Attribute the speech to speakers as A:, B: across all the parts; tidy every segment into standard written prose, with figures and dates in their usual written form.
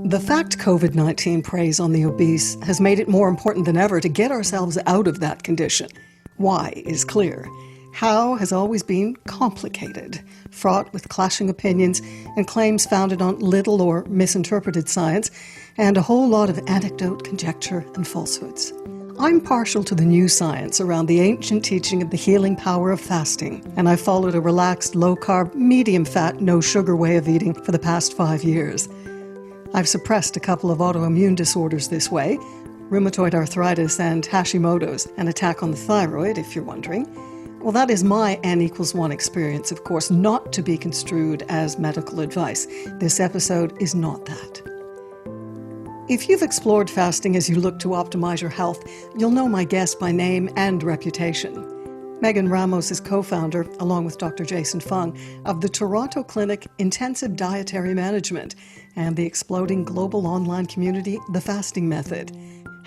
A: The fact COVID-19 preys on the obese has made it more important than ever to get ourselves out of that condition. Why is clear. How has always been complicated, fraught with clashing opinions and claims founded on little or misinterpreted science, and a whole lot of anecdote, conjecture, and falsehoods. I'm partial to the new science around the ancient teaching of the healing power of fasting, and I've followed a relaxed, low-carb-medium-fat-no-sugar way of eating for the past 5 years. I've suppressed a couple of autoimmune disorders this way, rheumatoid arthritis and Hashimoto's, an attack on the thyroid, if you're wondering. Well, that is my N=1 experience, of course, not to be construed as medical advice. This episode is not that. If you've explored fasting as you look to optimize your health, you'll know my guest by name and reputation. Megan Ramos is co-founder, along with Dr Jason Fung, of the Toronto clinic Intensive Dietary Management and the exploding global online community, The Fasting Method.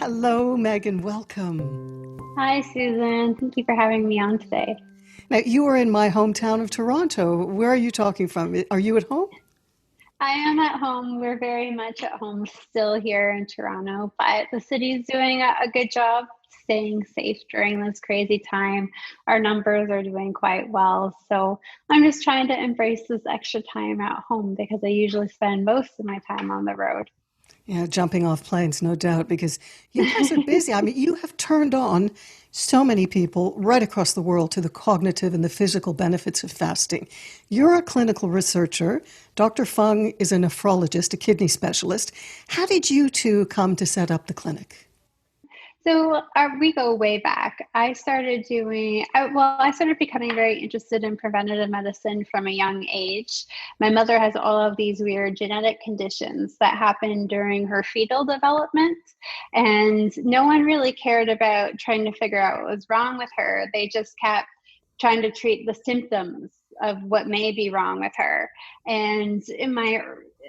A: Hello, Megan. Welcome.
B: Hi, Susan. Thank you for having me on today.
A: Now, you are in my hometown of Toronto. Where are you talking from? Are you at home?
B: I am at home. We're very much at home still here in Toronto, but the city's doing a good job staying safe during this crazy time. Our numbers are doing quite well. So I'm just trying to embrace this extra time at home because I usually spend most of my time on the road.
A: Yeah, jumping off planes, no doubt, because you guys are busy. I mean, you have turned on so many people right across the world to the cognitive and the physical benefits of fasting. You're a clinical researcher. Dr. Fung is a nephrologist, a kidney specialist. How did you two come to set up the clinic?
B: So we go way back. I started becoming very interested in preventative medicine from a young age. My mother has all of these weird genetic conditions that happen during her fetal development, and no one really cared about trying to figure out what was wrong with her. They just kept trying to treat the symptoms of what may be wrong with her. And in my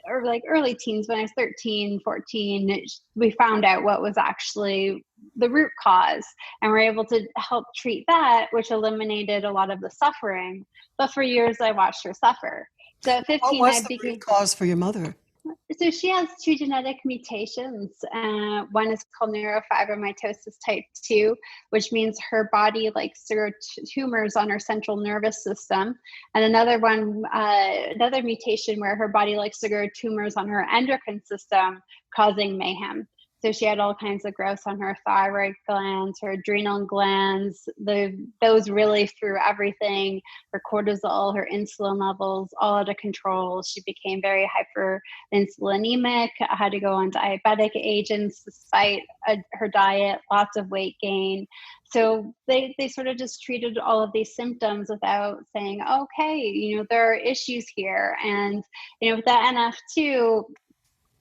B: early teens, when I was 13, 14, we found out what was actually the root cause, and we're able to help treat that, which eliminated a lot of the suffering. But for years, I watched her suffer. So at 15,
A: what was the root cause for your mother?
B: So she has 2 genetic mutations. One is called neurofibromatosis type 2, which means her body likes to grow tumors on her central nervous system. And another mutation where her body likes to grow tumors on her endocrine system, causing mayhem. So she had all kinds of growths on her thyroid glands, her adrenal glands. Those really threw everything, her cortisol, her insulin levels, all out of control. She became very hyperinsulinemic, had to go on diabetic agents despite her diet, lots of weight gain. So they sort of just treated all of these symptoms without saying, okay, there are issues here. And, with that NF2,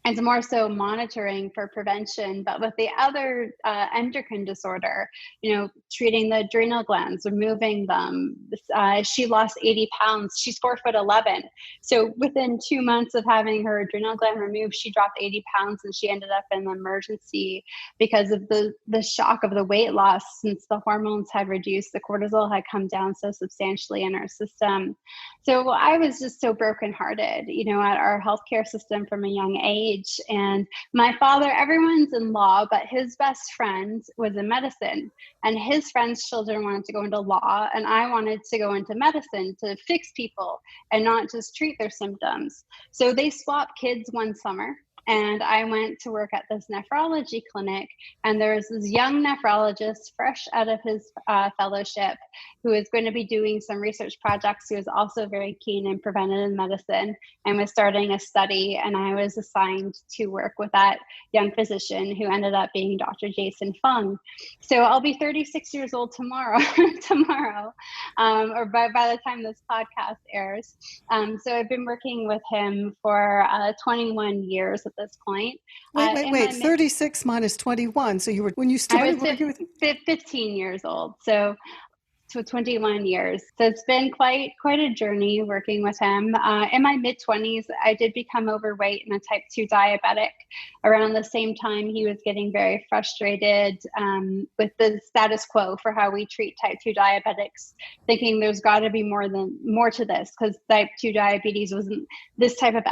B: it's more so monitoring for prevention. But with the other endocrine disorder, treating the adrenal glands, removing them, she lost 80 pounds. She's 4'11". So within 2 months of having her adrenal gland removed, she dropped 80 pounds and she ended up in the emergency because of the shock of the weight loss. Since the hormones had reduced, the cortisol had come down so substantially in our system. So I was just so brokenhearted, at our healthcare system from a young age. And my father, everyone's in law, but his best friend was in medicine, and his friend's children wanted to go into law, and I wanted to go into medicine to fix people and not just treat their symptoms. So they swapped kids one summer. And I went to work at this nephrology clinic, and there's this young nephrologist fresh out of his fellowship who is going to be doing some research projects, who is also very keen in preventative medicine and was starting a study. And I was assigned to work with that young physician who ended up being Dr. Jason Fung. So I'll be 36 years old tomorrow, or by the time this podcast airs. So I've been working with him for 21 years at this point.
A: Wait, 36 minus 21. So you were, when you started working with him?
B: 15 years old. So to 21 years. So it's been quite a journey working with him. In my mid-20s, I did become overweight and a type 2 diabetic. Around the same time, he was getting very frustrated with the status quo for how we treat type 2 diabetics, thinking there's got to be more to this, because type 2 diabetes wasn't this type of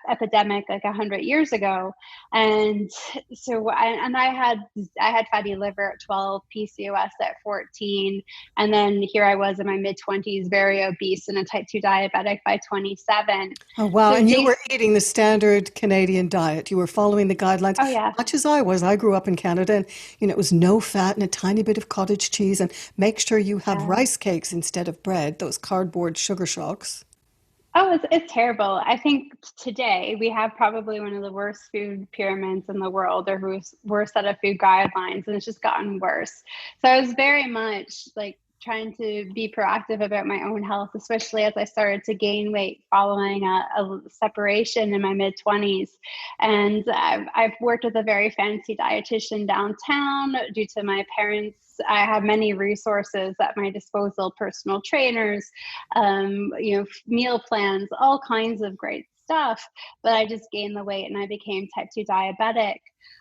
B: epidemic like 100 years ago. And so I had fatty liver at 12, PCOS at 14. And then here I was in my mid-20s, very obese and a type 2 diabetic by 27.
A: Oh, wow.
B: So
A: And you were eating the standard Canadian diet. You were following the guidelines,
B: oh, yeah.
A: much as I was. I grew up in Canada, and it was no fat and a tiny bit of cottage cheese, and make sure you have rice cakes instead of bread, those cardboard sugar shocks.
B: Oh, it's terrible. I think today we have probably one of the worst food pyramids in the world, or worst set of food guidelines, and it's just gotten worse. So I was very much like trying to be proactive about my own health, especially as I started to gain weight following a separation in my mid-20s. And I've worked with a very fancy dietitian downtown due to my parents. I have many resources at my disposal, personal trainers, meal plans, all kinds of great stuff. But I just gained the weight and I became type 2 diabetic.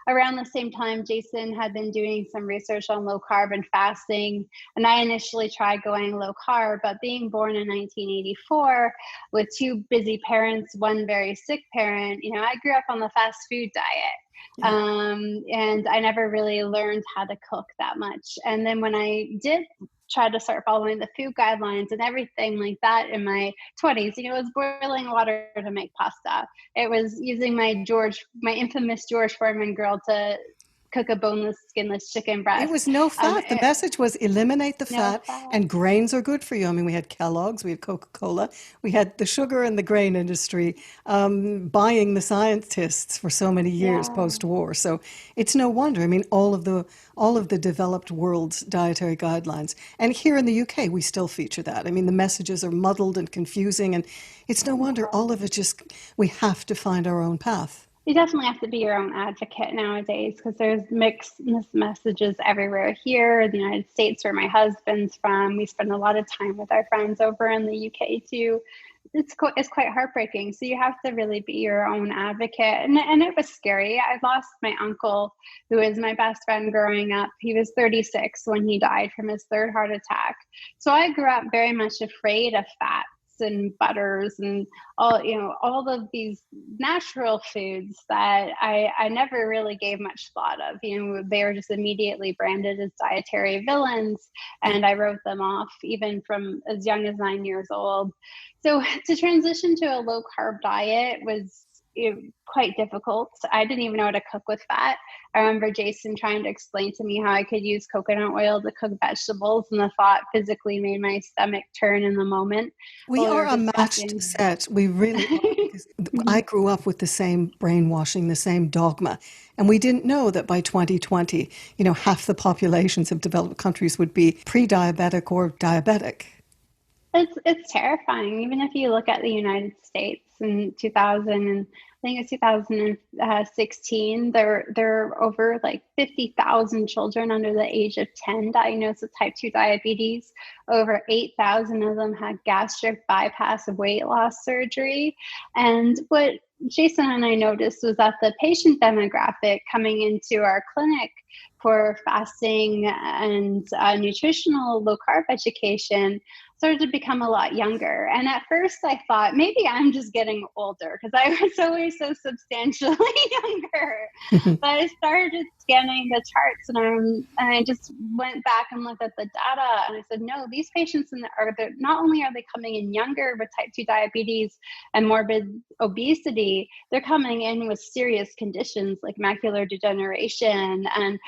B: Around the same time, Jason had been doing some research on low carb and fasting. And I initially tried going low carb, but being born in 1984 with two busy parents, one very sick parent, I grew up on the fast food diet. And I never really learned how to cook that much. And then when I did try to start following the food guidelines and everything like that in my 20s, it was boiling water to make pasta. It was using my infamous George Foreman grill to cook a boneless, skinless chicken breast.
A: It was no fat. The message was eliminate the fat,
B: fat.
A: and grains are good for you. I mean, we had Kellogg's, we had Coca-Cola, we had the sugar and the grain industry buying the scientists for so many years post-war. So it's no wonder. I mean, all of the developed world's dietary guidelines, and here in the UK, we still feature that. I mean, the messages are muddled and confusing, and it's no wonder all of it we have to find our own path.
B: You definitely have to be your own advocate nowadays, because there's mixed messages everywhere. Here in the United States, where my husband's from, we spend a lot of time with our friends over in the UK too. It's quite heartbreaking. So you have to really be your own advocate. And it was scary. I lost my uncle, who was my best friend growing up. He was 36 when he died from his third heart attack. So I grew up very much afraid of fat and butters and all of these natural foods that I never really gave much thought of. They were just immediately branded as dietary villains, and I wrote them off even from as young as 9 years old. So to transition to a low carb diet was quite difficult. I didn't even know how to cook with fat. I remember Jason trying to explain to me how I could use coconut oil to cook vegetables, and the thought physically made my stomach turn in the moment.
A: We are a matched set. We really are. Because I grew up with the same brainwashing, the same dogma. And we didn't know that by 2020, half the populations of developed countries would be pre-diabetic or diabetic.
B: It's terrifying. Even if you look at the United States in 2016, there are over like 50,000 children under the age of 10 diagnosed with type 2 diabetes. Over 8,000 of them had gastric bypass weight loss surgery. And what Jason and I noticed was that the patient demographic coming into our clinic for fasting and nutritional low carb education started to become a lot younger. And at first I thought maybe I'm just getting older, because I was always so substantially younger. But I started scanning the charts, and I just went back and looked at the data, and I said, no, these patients not only are they coming in younger with type 2 diabetes and morbid obesity, they're coming in with serious conditions like macular degeneration and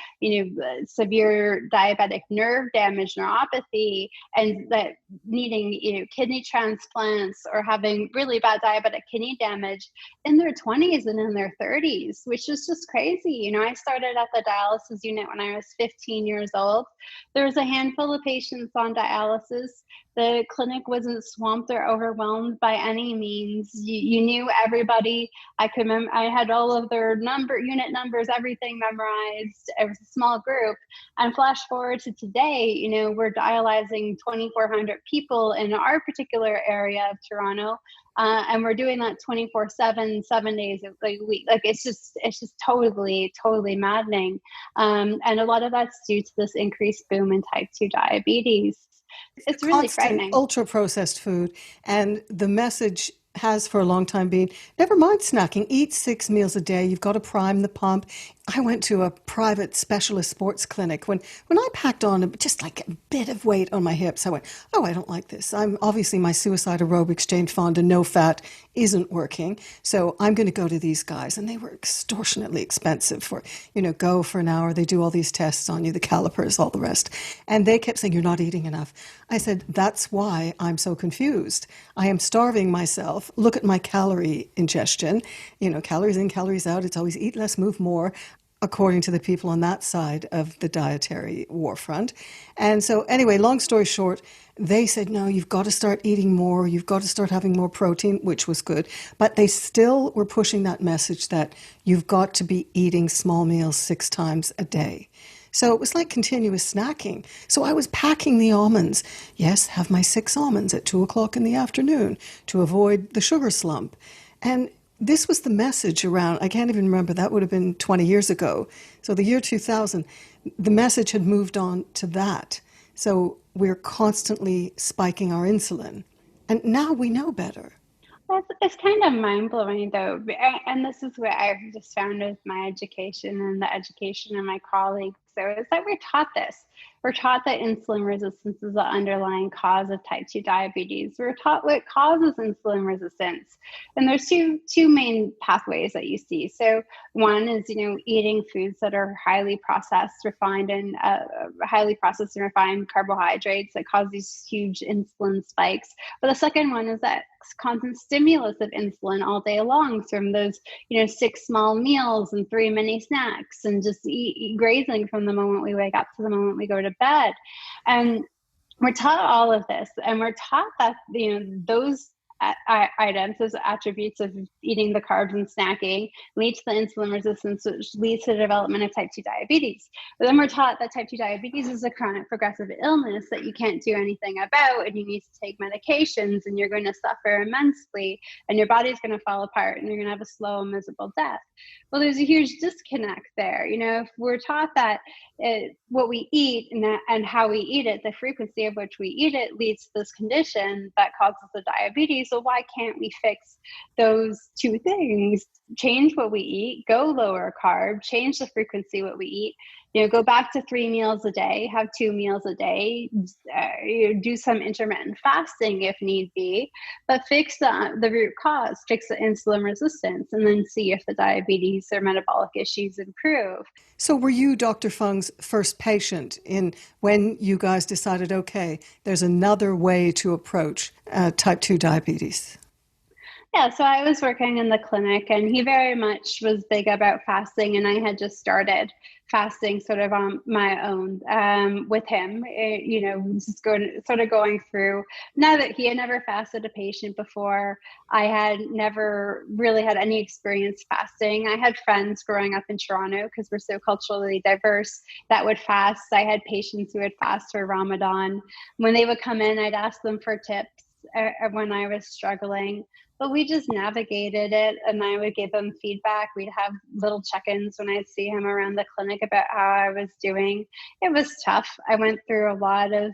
B: severe diabetic nerve damage, neuropathy, and that needing kidney transplants or having really bad diabetic kidney damage in their 20s and in their 30s, which is just crazy. I started at the dialysis unit when I was 15 years old. There was a handful of patients on dialysis. The clinic wasn't swamped or overwhelmed by any means. You knew everybody. I could remember, I had all of their unit numbers, everything memorized. It was a small group. And flash forward to today, we're dialyzing 2,400 people in our particular area of Toronto. And we're doing that 24/7, 7 days a week. Like it's just totally maddening. And a lot of that's due to this increased boom in type 2 diabetes. It's really frightening.
A: Ultra processed food, and the message has for a long time been, never mind snacking, eat 6 meals a day, you've got to prime the pump. I went to a private specialist sports clinic. When I packed on just like a bit of weight on my hips, I went, oh, I don't like this. Obviously my suicide aerobics Jane Fonda no fat isn't working, so I'm going to go to these guys. And they were extortionately expensive for, go for an hour. They do all these tests on you, the calipers, all the rest. And they kept saying, you're not eating enough. I said, that's why I'm so confused. I am starving myself. Look at my calorie ingestion. Calories in, calories out. It's always eat less, move more, according to the people on that side of the dietary war front. And so anyway, long story short, they said, no, you've got to start eating more. You've got to start having more protein, which was good. But they still were pushing that message that you've got to be eating small meals 6 times a day. So it was like continuous snacking. So I was packing the almonds. Yes, have my 6 almonds at 2:00 in the afternoon to avoid the sugar slump. And this was the message around, I can't even remember, that would have been 20 years ago. So the year 2000, the message had moved on to that. So we're constantly spiking our insulin. And now we know better.
B: It's kind of mind-blowing, though. And this is what I've just found with my education and the education of my colleagues. So it's that we're taught this. We're taught that insulin resistance is the underlying cause of type 2 diabetes. We're taught what causes insulin resistance. And there's two main pathways that you see. So one is, eating foods that are highly processed, refined carbohydrates that cause these huge insulin spikes. But the second one is that constant stimulus of insulin all day long from those, 6 small meals and 3 mini snacks and just grazing from the moment we wake up to the moment we go to bed. And we're taught all of this, and we're taught that, those items, those attributes of eating the carbs and snacking lead to the insulin resistance, which leads to the development of type 2 diabetes. But then we're taught that type 2 diabetes is a chronic progressive illness that you can't do anything about, and you need to take medications, and you're going to suffer immensely, and your body's going to fall apart, and you're going to have a slow and miserable death. Well, there's a huge disconnect there. If we're taught that what we eat and how we eat it, the frequency of which we eat it leads to this condition that causes the diabetes. So why can't we fix those 2 things? Change what we eat, go lower carb, change the frequency what we eat, go back to 3 meals a day, have 2 meals a day, do some intermittent fasting if need be, but fix the root cause, fix the insulin resistance, and then see if the diabetes or metabolic issues improve.
A: So were you Dr. Fung's first patient when you guys decided, okay, there's another way to approach type 2 diabetes?
B: Yeah, so I was working in the clinic, and he very much was big about fasting, and I had just started fasting sort of on my own with him, just going through. Now that he had never fasted a patient before, I had never really had any experience fasting. I had friends growing up in Toronto, because we're so culturally diverse, that would fast. I had patients who would fast for Ramadan. When they would come in, I'd ask them for tips when I was struggling. But we just navigated it, and I would give him feedback. We'd have little check-ins when I'd see him around the clinic about how I was doing. It was tough. I went through a lot of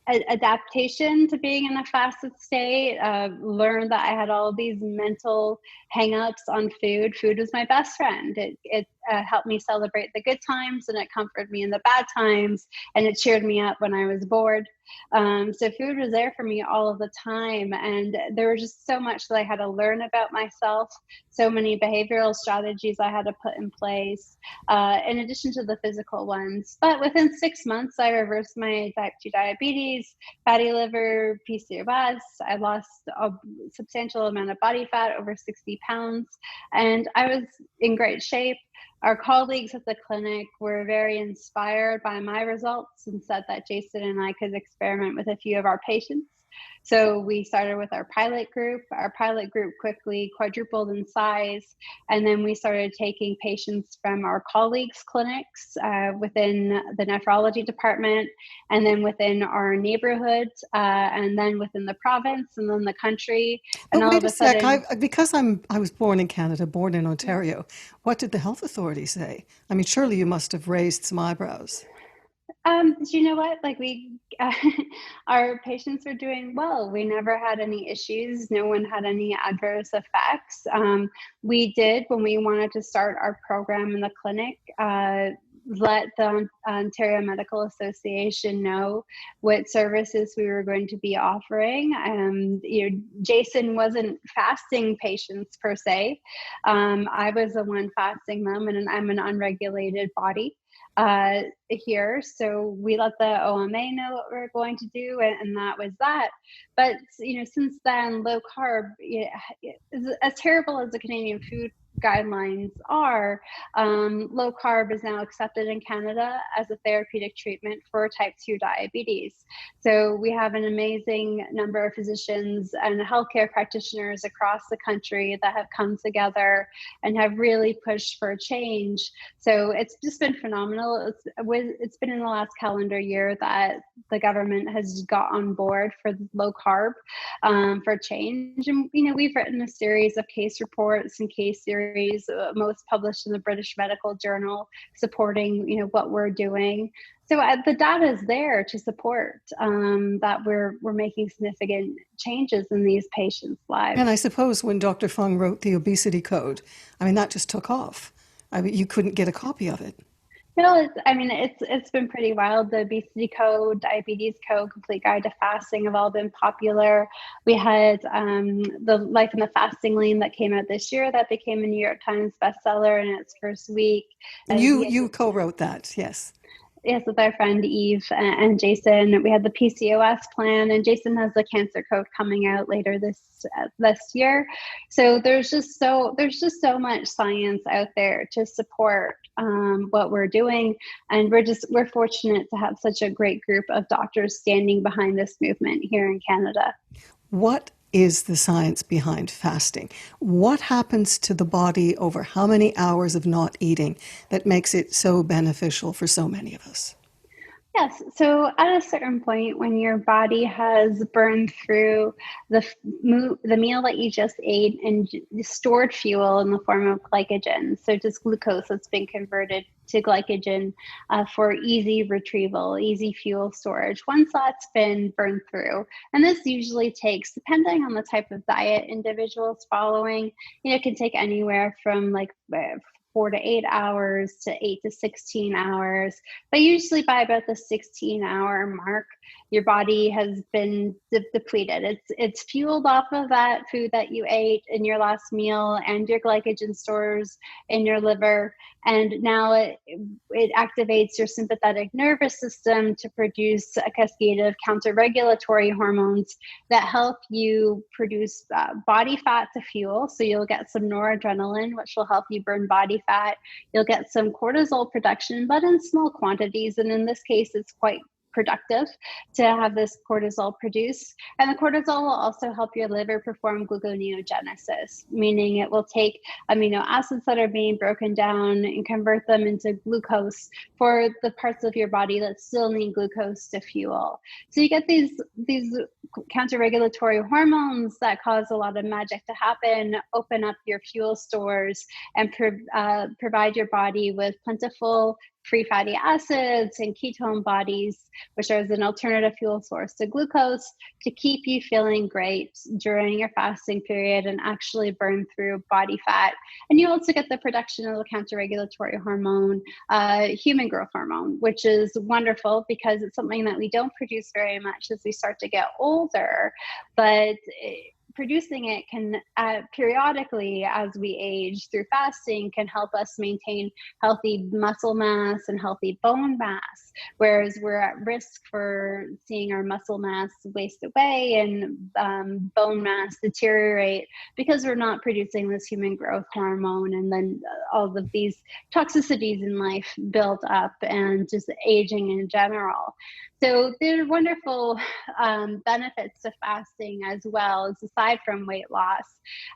B: adaptation to being in a fasted state, learned that I had all these mental hang-ups on food. Food was my best friend. It helped me celebrate the good times, and it comforted me in the bad times, and it cheered me up when I was bored. So food was there for me all of the time, and there was just so much that I had to learn about myself, so many behavioral strategies I had to put in place, in addition to the physical ones. But within 6 months, I reversed my type 2 diabetes, fatty liver, PCOS. I lost a substantial amount of body fat, over 60 pounds, and I was in great shape. Our colleagues at the clinic were very inspired by my results and said that Jason and I could experiment with a few of our patients. So we started with our pilot group. Our pilot group quickly quadrupled in size. And then we started taking patients from our colleagues' clinics within the nephrology department, and then within our neighborhood, and then within the province, and then the country. And
A: But
B: all
A: wait
B: of
A: a
B: a
A: sec,
B: sudden,
A: I was born in Canada, born in Ontario. What did the health authorities say? I mean, surely you must have raised some eyebrows.
B: do you know what? Like our patients were doing well. We never had any issues. No one had any adverse effects. We did, when we wanted to start our program in the clinic, let the Ontario Medical Association know what services we were going to be offering. Jason wasn't fasting patients per se. I was the one fasting them, and I'm an unregulated body here. So we let the OMA know what we're going to do, and that was that. But, since then, low carb, as terrible as the Canadian food guidelines are, low carb is now accepted in Canada as a therapeutic treatment for type 2 diabetes. So we have an amazing number of physicians and healthcare practitioners across the country that have come together and have really pushed for change. So it's just been phenomenal. It's been in the last calendar year that the government has got on board for low carb for change. And, we've written a series of case reports and case series, most published in the British Medical Journal, supporting, what we're doing. So the data is there to support that we're making significant changes in these patients' lives.
A: And I suppose when Dr. Fung wrote the obesity code, I mean, that just took off. I mean, you couldn't get a copy of it.
B: No, it's been pretty wild. The obesity code, diabetes code, complete guide to fasting have all been popular. We had the Life in the Fasting Lane that came out this year that became a New York Times bestseller in its first week.
A: And you co-wrote that, yes.
B: Yes, with our friend Eve and Jason. We had the PCOS plan, and Jason has the cancer code coming out later this year. So there's just so much science out there to support what we're doing, and we're fortunate to have such a great group of doctors standing behind this movement here in Canada.
A: What is the science behind fasting? What happens to the body over how many hours of not eating that makes it so beneficial for so many of us?
B: Yes. So at a certain point, when your body has burned through the meal that you just ate and stored fuel in the form of glycogen, so just glucose that's been converted to glycogen for easy retrieval, easy fuel storage, once that's been burned through, and this usually takes, depending on the type of diet individuals following, it can take anywhere from 4 to 8 hours to 8 to 16 hours. But usually by about the 16-hour mark, your body has been depleted. It's fueled off of that food that you ate in your last meal and your glycogen stores in your liver. And now it activates your sympathetic nervous system to produce a cascade of counter-regulatory hormones that help you produce body fat to fuel. So you'll get some noradrenaline, which will help you burn body fat. You'll get some cortisol production, but in small quantities. And in this case, it's quite productive to have this cortisol produced. And the cortisol will also help your liver perform gluconeogenesis, meaning it will take amino acids that are being broken down and convert them into glucose for the parts of your body that still need glucose to fuel. So you get these counter-regulatory hormones that cause a lot of magic to happen, open up your fuel stores, and provide your body with plentiful free fatty acids and ketone bodies, which are an alternative fuel source to glucose, to keep you feeling great during your fasting period and actually burn through body fat. And you also get the production of the counter-regulatory hormone, human growth hormone, which is wonderful because it's something that we don't produce very much as we start to get older. But producing it can periodically as we age through fasting can help us maintain healthy muscle mass and healthy bone mass, whereas we're at risk for seeing our muscle mass waste away and bone mass deteriorate because we're not producing this human growth hormone, and then all of these toxicities in life build up and just aging in general. So there are wonderful benefits to fasting as well, as aside from weight loss.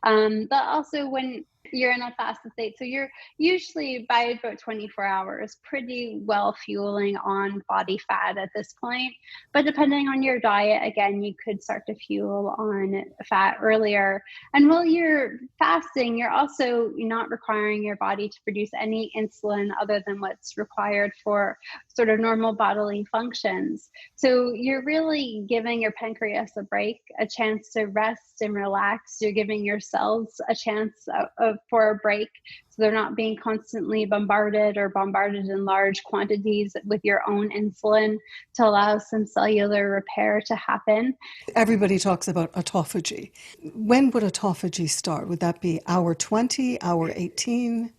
B: But also when you're in a fasted state, so you're usually by about 24 hours pretty well fueling on body fat at this point. But depending on your diet, again, you could start to fuel on fat earlier. And while you're fasting, you're also not requiring your body to produce any insulin other than what's required for sort of normal bodily functions. So you're really giving your pancreas a break, a chance to rest and relax. You're giving your cells a chance for a break, so they're not being constantly bombarded in large quantities with your own insulin to allow some cellular repair to happen.
A: Everybody talks about autophagy. When would autophagy start? Would that be hour 20, hour 18?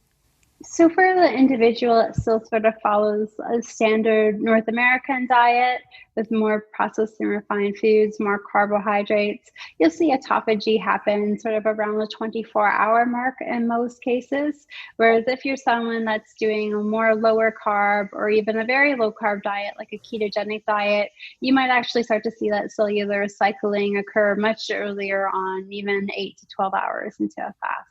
B: So for the individual, it still sort of follows a standard North American diet with more processed and refined foods, more carbohydrates. You'll see autophagy happen sort of around the 24-hour mark in most cases. Whereas if you're someone that's doing a more lower carb or even a very low carb diet, like a ketogenic diet, you might actually start to see that cellular cycling occur much earlier on, even 8 to 12 hours into a fast.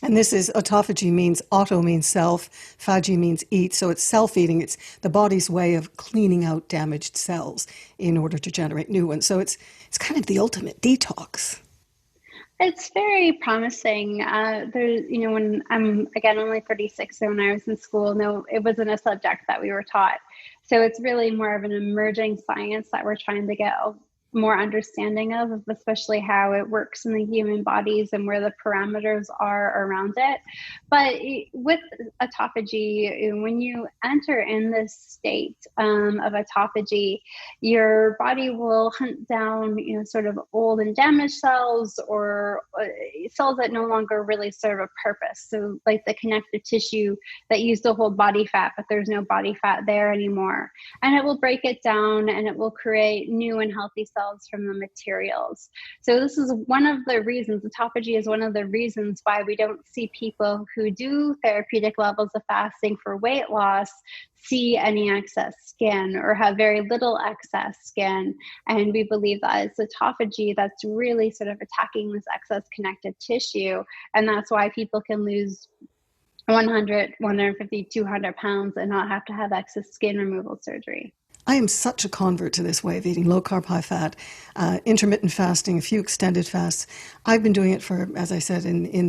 A: And this is, autophagy means, auto means self, phagy means eat, so it's self-eating. It's the body's way of cleaning out damaged cells in order to generate new ones. So it's kind of the ultimate detox.
B: It's very promising. When I'm, again, only 36, so when I was in school, no, it wasn't a subject that we were taught. So it's really more of an emerging science that we're trying to get more understanding of, especially how it works in the human bodies and where the parameters are around it. But with autophagy, when you enter in this state of autophagy, your body will hunt down, sort of old and damaged cells or cells that no longer really serve a purpose. So like the connective tissue that used to hold body fat, but there's no body fat there anymore. And it will break it down and it will create new and healthy cells from the materials. So this is one of the reasons, autophagy is one of the reasons why we don't see people who do therapeutic levels of fasting for weight loss see any excess skin or have very little excess skin. And we believe that it's autophagy that's really sort of attacking this excess connective tissue. And that's why people can lose 100, 150, 200 pounds and not have to have excess skin removal surgery.
A: I am such a convert to this way of eating, low carb, high fat, intermittent fasting, a few extended fasts. I've been doing it for, as I said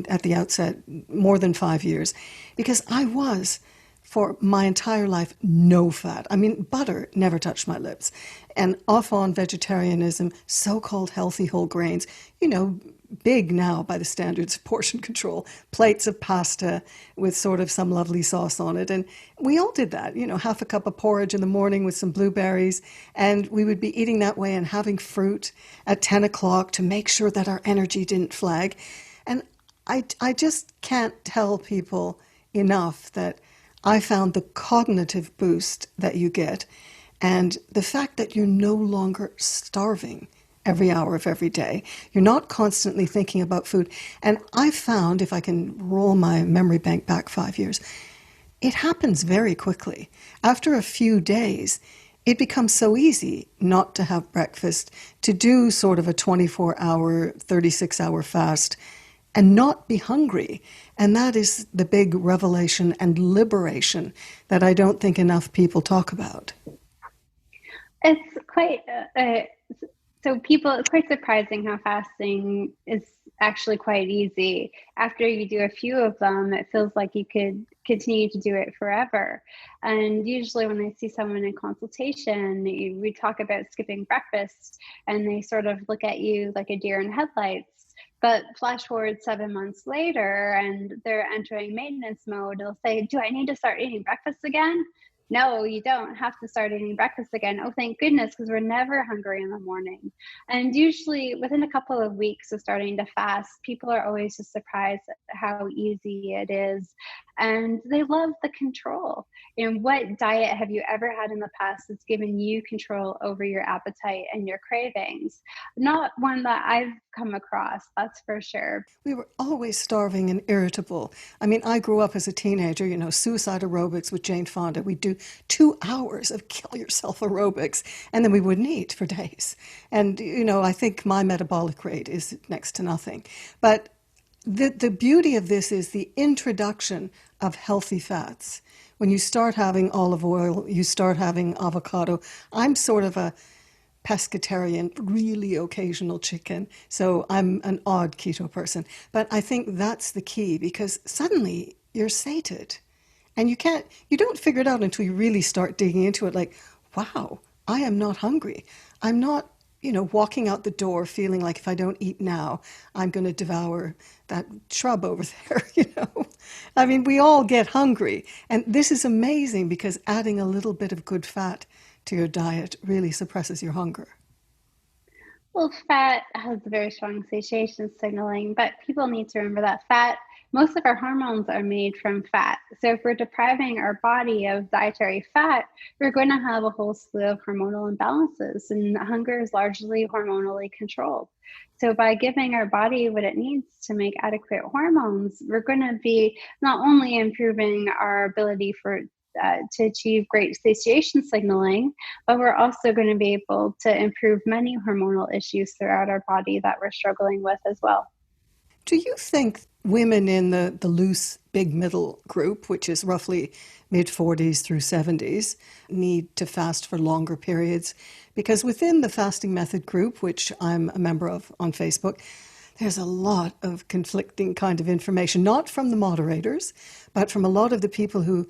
A: at the outset, more than 5 years, because I was, for my entire life, no fat. I mean, butter never touched my lips. And off on vegetarianism, so-called healthy whole grains, big now by the standards of portion control, plates of pasta with sort of some lovely sauce on it. And we all did that, half a cup of porridge in the morning with some blueberries. And we would be eating that way and having fruit at 10 o'clock to make sure that our energy didn't flag. And I just can't tell people enough that I found the cognitive boost that you get and the fact that you're no longer starving every hour of every day. You're not constantly thinking about food. And I found, if I can roll my memory bank back 5 years, it happens very quickly. After a few days, it becomes so easy not to have breakfast, to do sort of a 24-hour, 36-hour fast and not be hungry. And that is the big revelation and liberation that I don't think enough people talk about.
B: It's quite... it's quite surprising how fasting is actually quite easy. After you do a few of them, it feels like you could continue to do it forever. And usually when I see someone in consultation, we talk about skipping breakfast and they sort of look at you like a deer in headlights. But flash forward 7 months later and they're entering maintenance mode, they'll say, do I need to start eating breakfast again? No, you don't have to start eating breakfast again. Oh, thank goodness, because we're never hungry in the morning. And usually within a couple of weeks of starting to fast, people are always just surprised at how easy it is. And they love the control. And what diet have you ever had in the past that's given you control over your appetite and your cravings? Not one that I've come across, that's for sure.
A: We were always starving and irritable. I mean, I grew up as a teenager, suicide aerobics with Jane Fonda. We'd do 2 hours of kill yourself aerobics, and then we wouldn't eat for days. And, I think my metabolic rate is next to nothing. But the beauty of this is the introduction of healthy fats. When you start having olive oil, you start having avocado. I'm sort of a pescatarian, really occasional chicken. So I'm an odd keto person. But I think that's the key, because suddenly you're sated. And you don't figure it out until you really start digging into it, like, wow, I am not hungry. I'm not, walking out the door feeling like if I don't eat now, I'm going to devour that shrub over there. I mean, we all get hungry. And this is amazing, because adding a little bit of good fat to your diet really suppresses your hunger.
B: Well, fat has very strong satiation signaling, but people need to remember that fat, most of our hormones are made from fat. So if we're depriving our body of dietary fat, we're going to have a whole slew of hormonal imbalances, and hunger is largely hormonally controlled. So by giving our body what it needs to make adequate hormones, we're going to be not only improving our ability to achieve great satiation signaling, but we're also going to be able to improve many hormonal issues throughout our body that we're struggling with as well.
A: Do you think women in the loose big middle group, which is roughly mid 40s through 70s, need to fast for longer periods? Because within the fasting method group, which I'm a member of on Facebook, there's a lot of conflicting kind of information, not from the moderators, but from a lot of the people who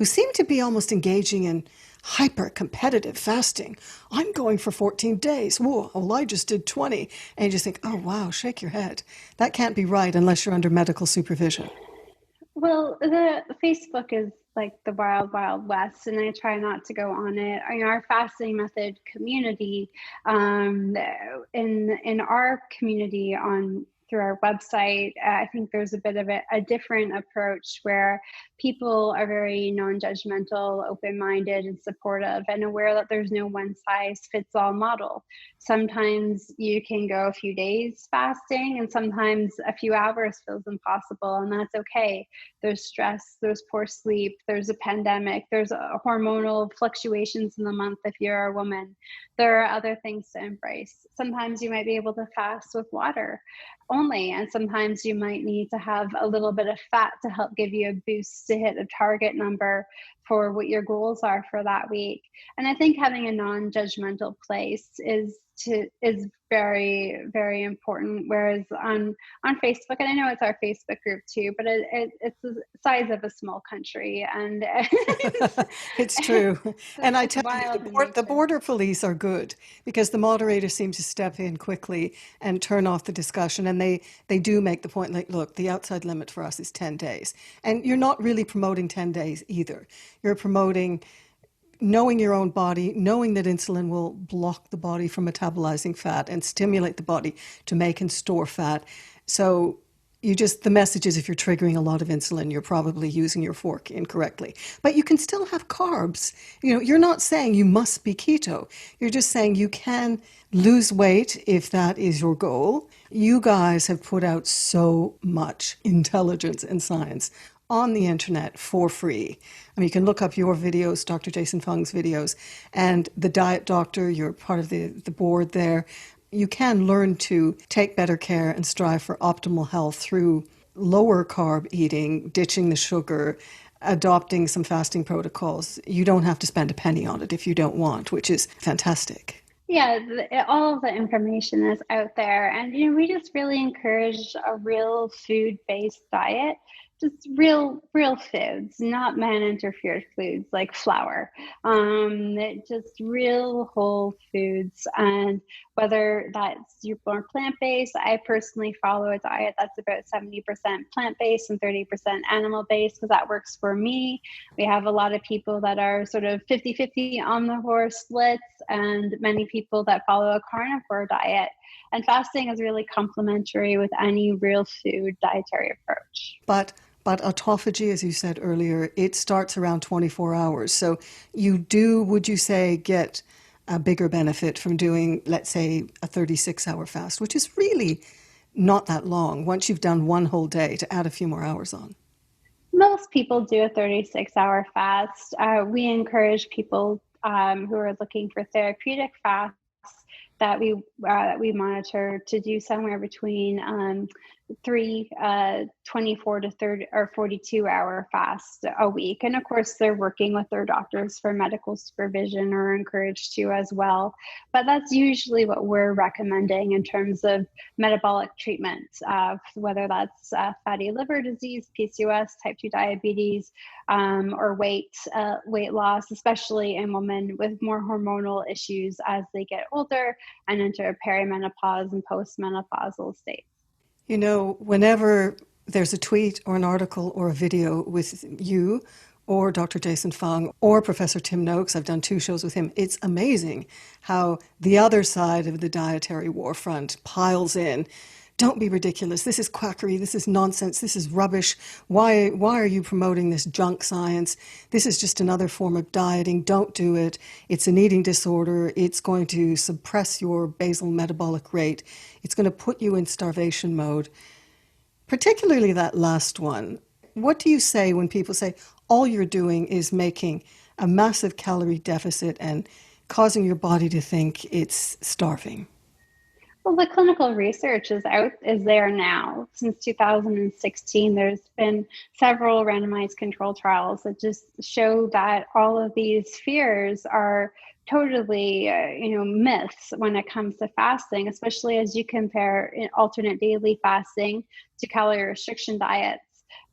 A: seem to be almost engaging in hyper-competitive fasting. I'm going for 14 days. Whoa, well, I just did 20. And you just think, oh, wow, shake your head. That can't be right unless you're under medical supervision.
B: Well, the Facebook is like the wild, wild west, and I try not to go on it. Our fasting method community, in our community on through our website, I think there's a bit of a different approach where people are very non-judgmental, open-minded, and supportive, and aware that there's no one-size-fits-all model. Sometimes you can go a few days fasting, and sometimes a few hours feels impossible, and that's okay. There's stress, there's poor sleep, there's a pandemic, there's hormonal fluctuations in the month if you're a woman. There are other things to embrace. Sometimes you might be able to fast with water only, and sometimes you might need to have a little bit of fat to help give you a boost to hit a target number for what your goals are for that week. And I think having a non-judgmental place is very, very important. Whereas on Facebook, and I know it's our Facebook group too, but it's the size of a small country, and
A: It's true. And I
B: it's
A: tell you,
B: wild in
A: the
B: nature.
A: border police are good, because the moderators seem to step in quickly and turn off the discussion. And they do make the point, like, look, the outside limit for us is 10 days. And you're not really promoting 10 days either. You're promoting knowing your own body, knowing that insulin will block the body from metabolizing fat and stimulate the body to make and store fat. So the message is, if you're triggering a lot of insulin, you're probably using your fork incorrectly. But you can still have carbs. You're not saying you must be keto. You're just saying you can lose weight if that is your goal. You guys have put out so much intelligence and science on the internet for free. I mean, you can look up your videos, Dr. Jason Fung's videos, and the Diet Doctor, you're part of the board there. You can learn to take better care and strive for optimal health through lower carb eating, ditching the sugar, adopting some fasting protocols. You don't have to spend a penny on it if you don't want, which is fantastic.
B: Yeah, all of the information is out there. And, we just really encourage a real food-based diet real foods, not man-interfered foods like flour. Just real whole foods. And whether that's you're more plant-based, I personally follow a diet that's about 70% plant-based and 30% animal-based because that works for me. We have a lot of people that are sort of 50-50 omnivore splits and many people that follow a carnivore diet. And fasting is really complementary with any real food dietary approach.
A: But autophagy, as you said earlier, it starts around 24 hours. So you do, would you say, get a bigger benefit from doing, let's say, a 36-hour fast, which is really not that long once you've done one whole day to add a few more hours on?
B: Most people do a 36-hour fast. We encourage people who are looking for therapeutic fasts that we monitor to do somewhere between 24 to 30 or 42-hour fasts a week. And of course, they're working with their doctors for medical supervision or encouraged to as well. But that's usually what we're recommending in terms of metabolic treatment, whether that's fatty liver disease, PCOS, type 2 diabetes, or weight loss, especially in women with more hormonal issues as they get older and enter perimenopause and postmenopausal states.
A: You know, whenever there's a tweet or an article or a video with you or Dr. Jason Fung or Professor Tim Noakes, I've done 2 shows with him, it's amazing how the other side of the dietary war front piles in. Don't be ridiculous. This is quackery. This is nonsense. This is rubbish. Why are you promoting this junk science? This is just another form of dieting. Don't do it. It's an eating disorder. It's going to suppress your basal metabolic rate. It's going to put you in starvation mode. Particularly that last one. What do you say when people say all you're doing is making a massive calorie deficit and causing your body to think it's starving?
B: Well, the clinical research is there now. Since 2016, there's been several randomized control trials that just show that all of these fears are totally, myths when it comes to fasting, especially as you compare alternate daily fasting to calorie restriction diets.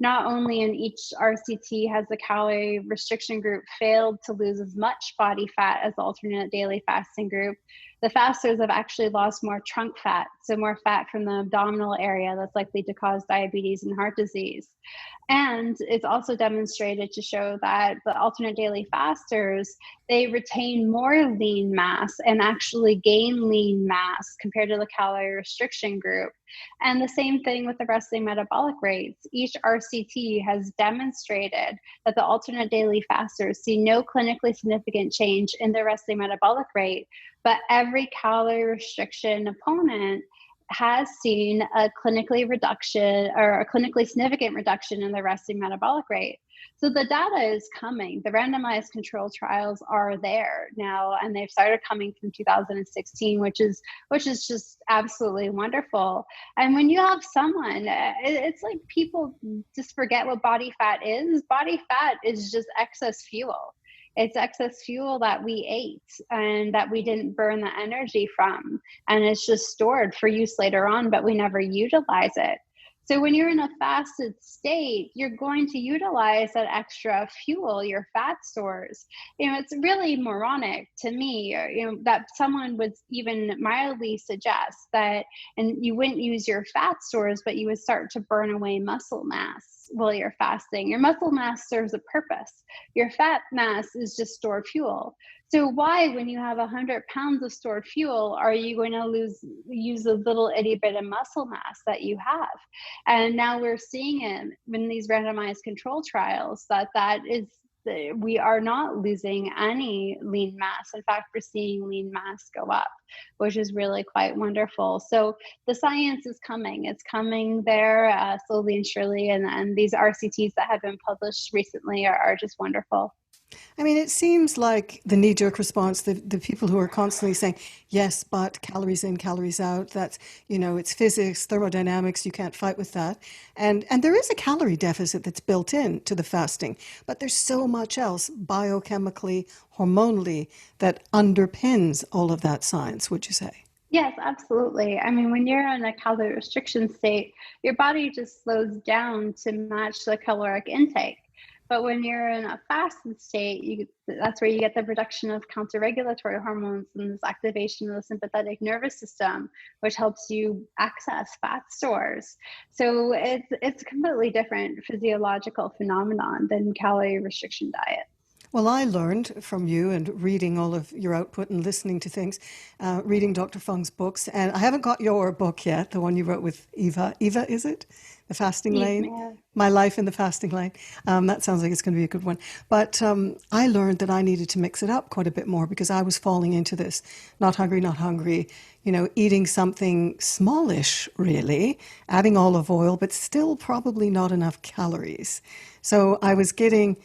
B: Not only in each RCT has the calorie restriction group failed to lose as much body fat as the alternate daily fasting group, the fasters have actually lost more trunk fat, so more fat from the abdominal area that's likely to cause diabetes and heart disease. And it's also demonstrated to show that the alternate daily fasters, they retain more lean mass and actually gain lean mass compared to the calorie restriction group. And the same thing with the resting metabolic rates. Each RCT has demonstrated that the alternate daily fasters see no clinically significant change in their resting metabolic rate, but every calorie restriction opponent has seen a clinically significant reduction in the resting metabolic rate. So the data is coming. The randomized control trials are there now, and they've started coming from 2016, which is just absolutely wonderful. And when you have someone, it's like people just forget what body fat is. Body fat is just excess fuel. It's excess fuel that we ate and that we didn't burn the energy from. And it's just stored for use later on, but we never utilize it. So when you're in a fasted state, you're going to utilize that extra fuel, your fat stores. It's really moronic to me, that someone would even mildly suggest that, and you wouldn't use your fat stores, but you would start to burn away muscle mass while you're fasting. Your muscle mass serves a purpose. Your fat mass is just stored fuel. So why, when you have 100 pounds of stored fuel, are you going to use a little itty bit of muscle mass that you have? And now we're seeing it in these randomized control trials that is, we are not losing any lean mass. In fact, we're seeing lean mass go up, which is really quite wonderful. So the science is coming. It's coming there slowly and surely. And these RCTs that have been published recently are just wonderful.
A: I mean, it seems like the knee-jerk response, the people who are constantly saying, yes, but calories in, calories out, that's, it's physics, thermodynamics, you can't fight with that. And there is a calorie deficit that's built in to the fasting, but there's so much else biochemically, hormonally, that underpins all of that science, would you say?
B: Yes, absolutely. I mean, when you're in a calorie restriction state, your body just slows down to match the caloric intake. But when you're in a fasted state, that's where you get the production of counter-regulatory hormones and this activation of the sympathetic nervous system, which helps you access fat stores. So it's a completely different physiological phenomenon than calorie restriction diet.
A: Well, I learned from you and reading all of your output and listening to things, reading Dr. Fung's books. And I haven't got your book yet, the one you wrote with Eva. Eva, is it? The Fasting Lane?
B: Yeah.
A: My Life in the Fasting Lane. That sounds like it's going to be a good one. But I learned that I needed to mix it up quite a bit more because I was falling into this not hungry, eating something smallish, really, adding olive oil, but still probably not enough calories. So I was getting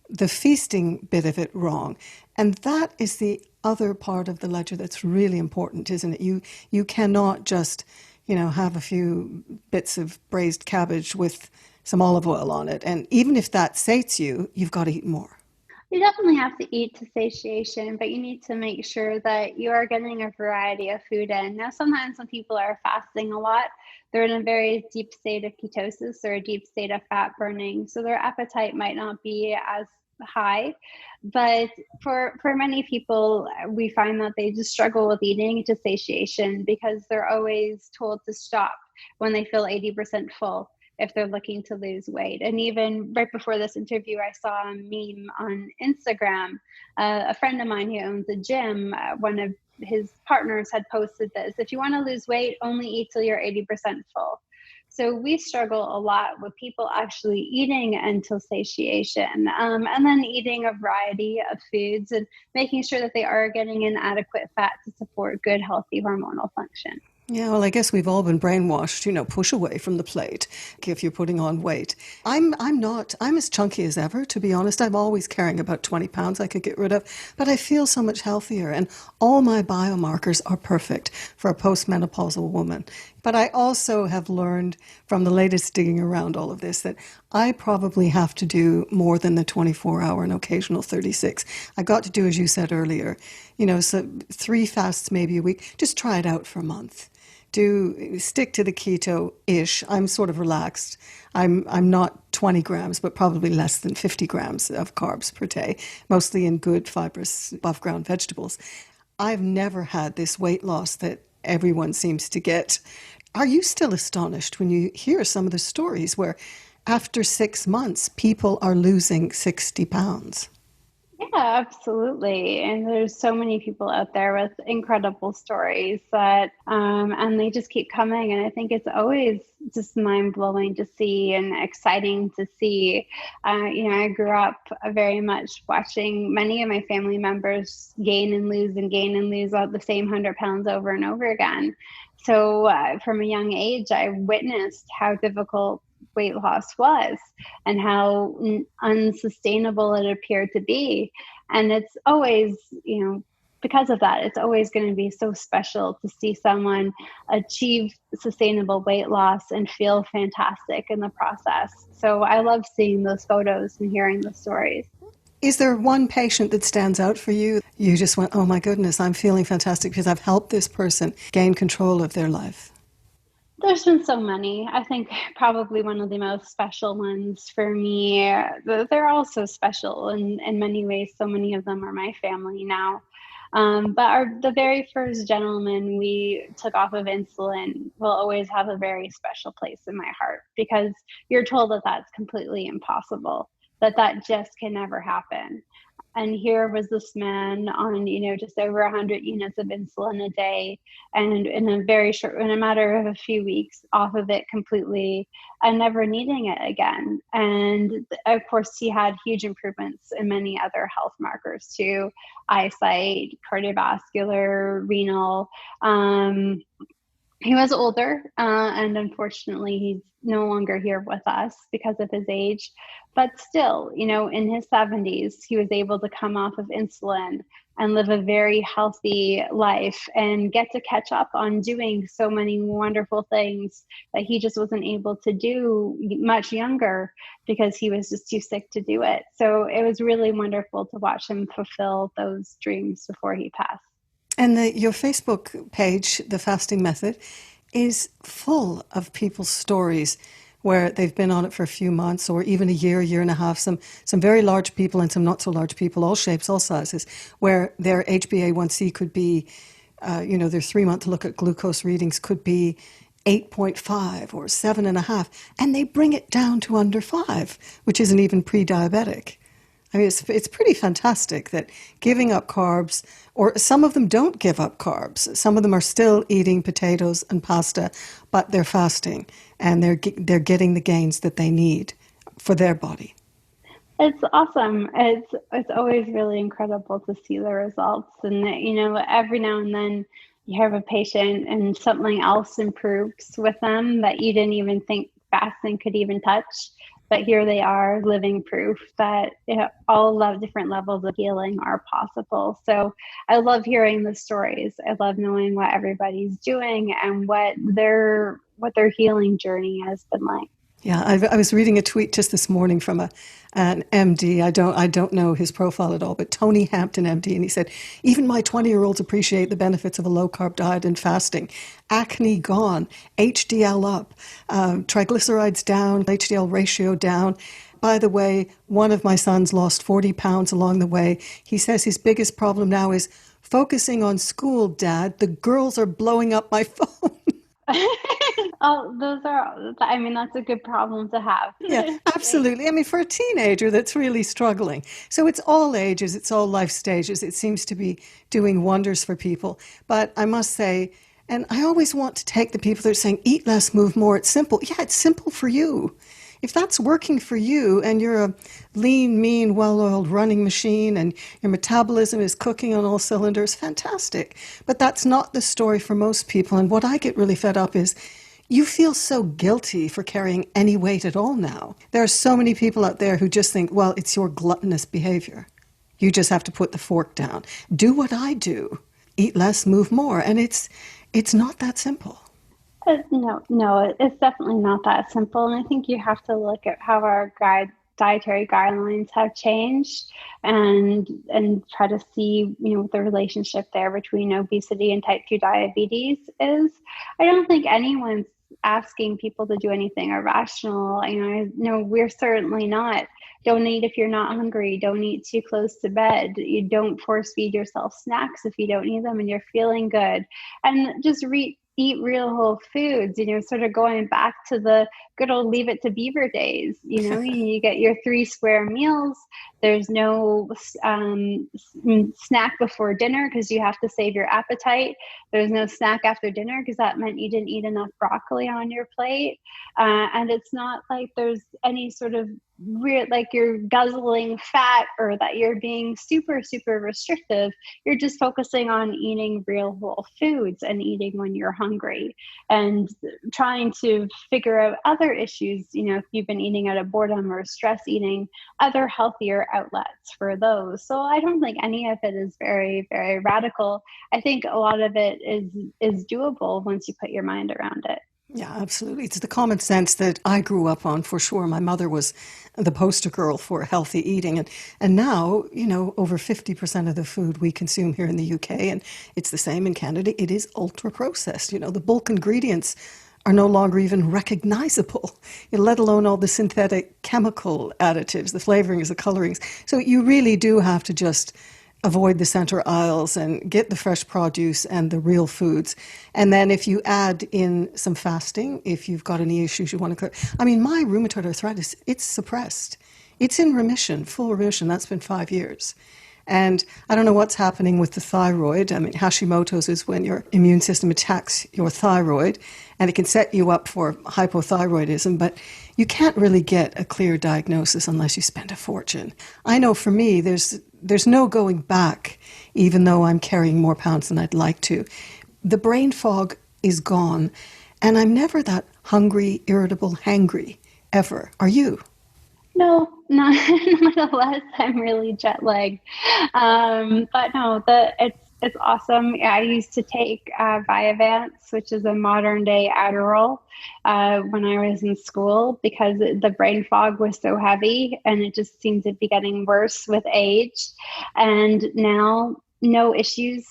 A: the feasting bit of it wrong. And that is the other part of the ledger that's really important, isn't it? You cannot just, have a few bits of braised cabbage with some olive oil on it. And even if that sates you, you've got to eat more.
B: You definitely have to eat to satiation, but you need to make sure that you are getting a variety of food in. Now, sometimes when people are fasting a lot, they're in a very deep state of ketosis or a deep state of fat burning. So their appetite might not be as high. But for many people, we find that they just struggle with eating to satiation because they're always told to stop when they feel 80% full if they're looking to lose weight. And even right before this interview, I saw a meme on Instagram. A friend of mine who owns a gym, one of his partners had posted this: if you want to lose weight, only eat till you're 80% full. So we struggle a lot with people actually eating until satiation, and then eating a variety of foods and making sure that they are getting in adequate fat to support good, healthy hormonal function.
A: Yeah, well, I guess we've all been brainwashed, push away from the plate if you're putting on weight. I'm as chunky as ever, to be honest. I'm always carrying about 20 pounds I could get rid of, but I feel so much healthier and all my biomarkers are perfect for a postmenopausal woman. But I also have learned from the latest digging around all of this that I probably have to do more than the 24-hour and occasional 36. I got to do, as you said earlier, so 3 fasts maybe a week. Just try it out for a month. Stick to the keto-ish. I'm sort of relaxed. I'm not 20 grams, but probably less than 50 grams of carbs per day, mostly in good fibrous above ground vegetables. I've never had this weight loss that everyone seems to get. Are you still astonished when you hear some of the stories where after 6 months, people are losing 60 pounds?
B: Yeah, absolutely. And there's so many people out there with incredible stories and they just keep coming. And I think it's always just mind blowing to see and exciting to see. I grew up very much watching many of my family members gain and lose all the same 100 pounds over and over again. So from a young age, I witnessed how difficult weight loss was and how unsustainable it appeared to be. And it's always, because of that, it's always going to be so special to see someone achieve sustainable weight loss and feel fantastic in the process. So I love seeing those photos and hearing the stories.
A: Is there one patient that stands out for you? You just went, oh my goodness, I'm feeling fantastic because I've helped this person gain control of their life.
B: There's been so many. I think probably one of the most special ones for me. They're all so special in many ways. So many of them are my family now. But the very first gentleman we took off of insulin will always have a very special place in my heart because you're told that that's completely impossible, that just can never happen. And here was this man on, just over 100 units of insulin a day, and in a matter of a few weeks, off of it completely, and never needing it again. And of course, he had huge improvements in many other health markers too: eyesight, cardiovascular, renal. He was older, and unfortunately, he's no longer here with us because of his age. But still, in his 70s, he was able to come off of insulin and live a very healthy life and get to catch up on doing so many wonderful things that he just wasn't able to do much younger because he was just too sick to do it. So it was really wonderful to watch him fulfill those dreams before he passed.
A: And your Facebook page, The Fasting Method, is full of people's stories where they've been on it for a few months or even a year and a half, some very large people and some not so large people, all shapes, all sizes, where their HbA1c could be, their 3-month look at glucose readings could be 8.5 or 7.5, and they bring it down to under 5, which isn't even pre-diabetic. I mean, it's pretty fantastic that giving up carbs, or some of them don't give up carbs. Some of them are still eating potatoes and pasta, but they're fasting and they're getting the gains that they need for their body.
B: It's awesome. It's always really incredible to see the results, and every now and then you have a patient and something else improves with them that you didn't even think fasting could even touch. But here they are, living proof that all different levels of healing are possible. So I love hearing the stories. I love knowing what everybody's doing and what their healing journey has been like.
A: Yeah, I was reading a tweet just this morning from an MD. I don't know his profile at all, but Tony Hampton MD, and he said, even my 20-year-olds appreciate the benefits of a low-carb diet and fasting. Acne gone, HDL up, triglycerides down, HDL ratio down. By the way, one of my sons lost 40 pounds along the way. He says his biggest problem now is focusing on school, Dad. The girls are blowing up my phone.
B: That's a good problem to have.
A: Yeah, absolutely. I mean, for a teenager that's really struggling. So it's all ages, it's all life stages. It seems to be doing wonders for people. But I must say, and I always want to take the people that are saying, eat less, move more, it's simple. Yeah, it's simple for you. If that's working for you and you're a lean, mean, well-oiled running machine and your metabolism is cooking on all cylinders, fantastic. But that's not the story for most people. And what I get really fed up is you feel so guilty for carrying any weight at all now. There are so many people out there who just think, well, it's your gluttonous behavior. You just have to put the fork down. Do what I do. Eat less, move more. And it's not that simple.
B: No, it's definitely not that simple. And I think you have to look at how our dietary guidelines have changed and try to see, what the relationship there between obesity and type 2 diabetes is. I don't think anyone's asking people to do anything irrational. No, we're certainly not. Don't eat if you're not hungry. Don't eat too close to bed. You don't force feed yourself snacks if you don't need them and you're feeling good. And just eat real whole foods, sort of going back to the good old leave it to beaver days. You get your 3 square meals. There's no snack before dinner because you have to save your appetite. There's no snack after dinner because that meant you didn't eat enough broccoli on your plate. And it's not like there's any sort of like you're guzzling fat or that you're being super, super restrictive. You're just focusing on eating real whole foods and eating when you're hungry and trying to figure out other issues. If you've been eating out of boredom or stress eating, other healthier outlets for those. So I don't think any of it is very, very radical. I think a lot of it is doable once you put your mind around it.
A: Yeah, absolutely. It's the common sense that I grew up on, for sure. My mother was the poster girl for healthy eating. And now, over 50% of the food we consume here in the UK, and it's the same in Canada, it is ultra-processed. The bulk ingredients are no longer even recognizable, let alone all the synthetic chemical additives, the flavorings, the colorings. So you really do have to just avoid the center aisles and get the fresh produce and the real foods. And then if you add in some fasting, if you've got any issues you want to clear. I mean, my rheumatoid arthritis, it's suppressed. It's in remission, full remission. That's been 5 years. And I don't know what's happening with the thyroid. I mean, Hashimoto's is when your immune system attacks your thyroid, and it can set you up for hypothyroidism, but you can't really get a clear diagnosis unless you spend a fortune. I know for me, there's no going back, even though I'm carrying more pounds than I'd like to. The brain fog is gone, and I'm never that hungry, irritable, hangry, ever. Are you?
B: No, nonetheless, I'm really jet lagged. But no, it's awesome. I used to take Vyvanse, which is a modern day Adderall, when I was in school because the brain fog was so heavy and it just seemed to be getting worse with age. And now no issues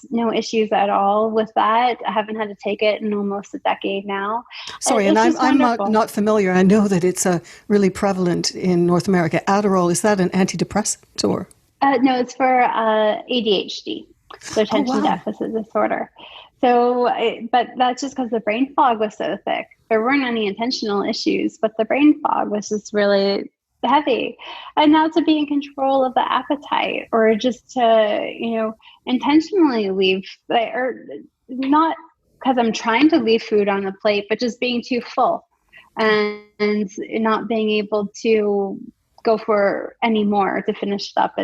B: at all with that. I haven't had to take it in almost a decade now.
A: Sorry, and
B: It's just
A: I'm
B: wonderful.
A: not familiar. I know that it's really prevalent in North America. Adderall, is that an antidepressant or?
B: No, it's for ADHD, so
A: Oh,
B: attention
A: wow.
B: deficit disorder. So, but that's just because the brain fog was so thick. There weren't any intentional issues, but the brain fog was just really heavy. And now to be in control of the appetite, or just to, intentionally leave, or not because I'm trying to leave food on the plate, but just being too full and not being able to go for any more to finish it up.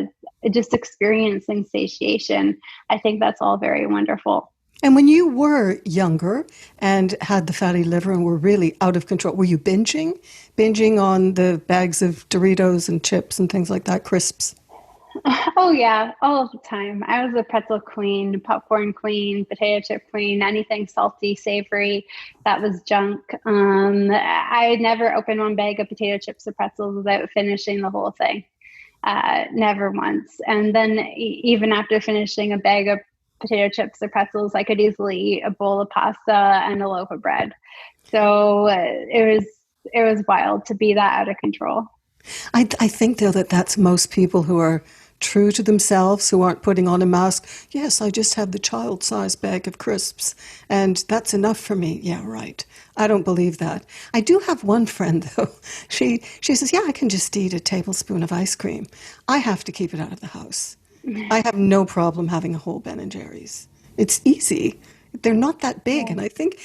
B: Just experiencing satiation. I think that's all very wonderful.
A: And when you were younger and had the fatty liver and were really out of control, were you binging? Binging on the bags of Doritos and chips and things like that, crisps?
B: Oh yeah, all of the time. I was a pretzel queen, popcorn queen, potato chip queen, anything salty, savory, that was junk. I never opened one bag of potato chips or pretzels without finishing the whole thing. Never once. And then even after finishing a bag of potato chips or pretzels, I could easily eat a bowl of pasta and a loaf of bread. So it was wild to be that out of control.
A: I think, though, that that's most people who are true to themselves, who aren't putting on a mask. Yes, I just had the child-sized bag of crisps, and that's enough for me. Yeah, right. I don't believe that. I do have one friend, though. She says, yeah, I can just eat a tablespoon of ice cream. I have to keep it out of the house. I have no problem having a whole Ben and Jerry's. It's easy. They're not that big,
B: Yeah.
A: and I think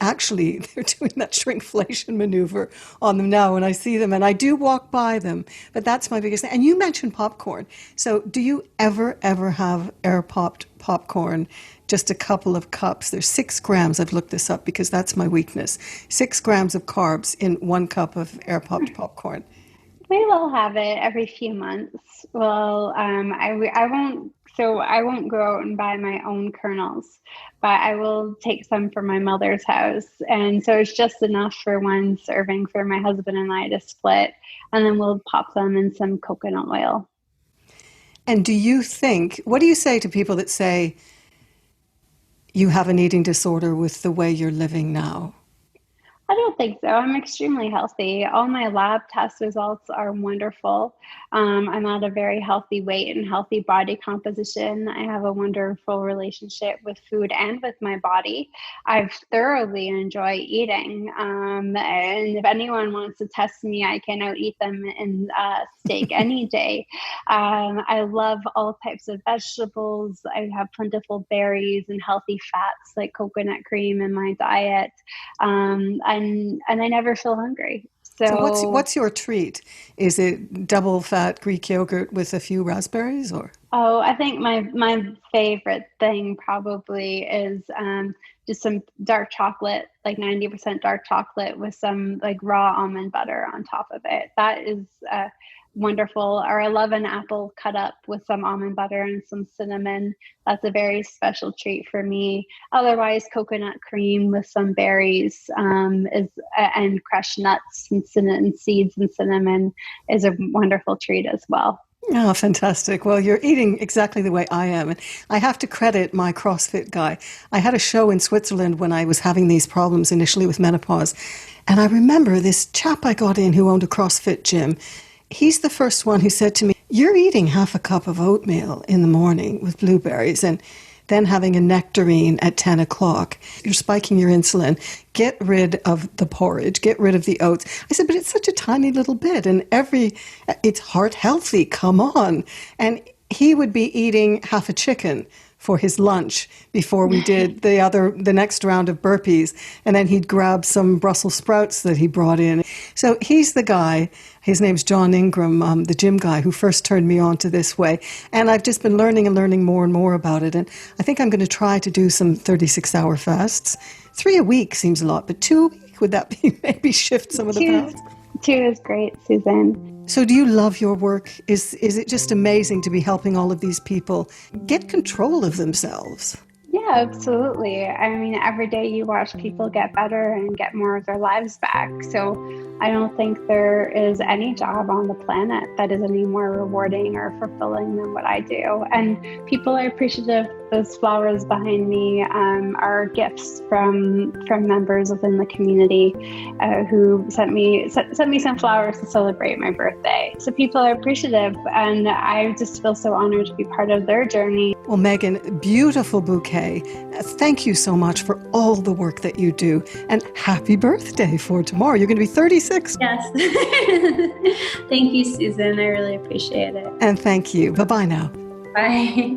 A: actually they're doing that shrinkflation maneuver on them now when I see them, and I do walk by them. But that's my biggest thing. And you mentioned popcorn. So do you ever have air popped popcorn? Just a couple of cups. There's 6 grams. I've looked this up because that's my weakness. 6 grams of carbs in 1 cup of air popped popcorn.
B: We will have it every few months. Well, I won't. So I won't go out and buy my own kernels, but I will take some from my mother's house, and so it's just enough for one serving for my husband and I to split, and then we'll pop them in some coconut oil.
A: And do you think, what do you say to people that say you have an eating disorder with the way you're living now?
B: I don't think so. I'm extremely healthy. All my lab test results are wonderful. I'm at a very healthy weight and healthy body composition. I have a wonderful relationship with food and with my body. I've thoroughly enjoyed eating. And if anyone wants to test me, I can out eat them in steak any day. I love all types of vegetables. I have plentiful berries and healthy fats like coconut cream in my diet. And I never feel hungry.
A: So
B: So,
A: what's your treat? Is it double fat Greek yogurt with a few raspberries or?
B: oh, I think my favorite thing probably is just some dark chocolate, like 90% dark chocolate with some like raw almond butter on top of it. That is wonderful. Or I love an apple cut up with some almond butter and some cinnamon. That's a very special treat for me. Otherwise, coconut cream with some berries is and crushed nuts and cinnamon seeds and cinnamon is a wonderful treat as well.
A: Oh, fantastic. Well, you're eating exactly the way I am. And I have to credit my CrossFit guy. I had a show in Switzerland when I was having these problems initially with menopause. And I remember this chap I got in who owned a CrossFit gym. He's the first one who said to me, you're eating half a cup of oatmeal in the morning with blueberries and then having a nectarine at 10 o'clock. You're spiking your insulin. Get rid of the porridge. Get rid of the oats. I said, but it's such a tiny little bit and it's heart healthy. Come on. And he would be eating half a chicken for his lunch before we did the next round of burpees. And then he'd grab some Brussels sprouts that he brought in. So he's the guy, his name's John Ingram, the gym guy who first turned me on to this way. And I've just been learning and learning more and more about it. And I think I'm going to try to do some 36-hour fasts. 3 a week seems a lot, but 2 a week, would that be maybe shift some of the
B: Two,
A: pounds?
B: two is great, Suzanne.
A: So do you love your work? Is it just amazing to be helping all of these people get control of themselves?
B: Yeah, absolutely. I mean, every day you watch people get better and get more of their lives back. So I don't think there is any job on the planet that is any more rewarding or fulfilling than what I do. And people are appreciative. Those flowers behind me are gifts from members within the community who sent me some flowers to celebrate my birthday. So people are appreciative, and I just feel so honored to be part of their journey.
A: Well, Megan, beautiful bouquet. Thank you so much for all the work that you do. And happy birthday for tomorrow. You're going to be 36.
C: Yes. Thank you, Susan. I really appreciate it.
A: And thank you. Bye-bye now.
C: Bye.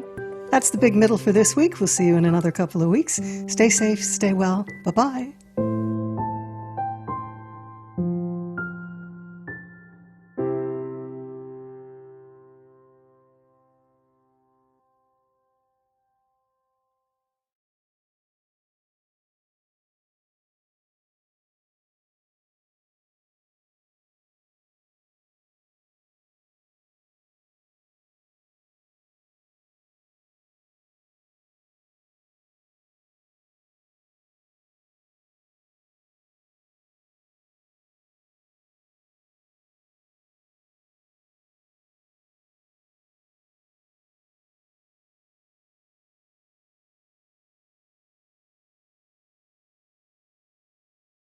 A: That's the Big Middle for this week. We'll see you in another couple of weeks. Stay safe, stay well. Bye-bye.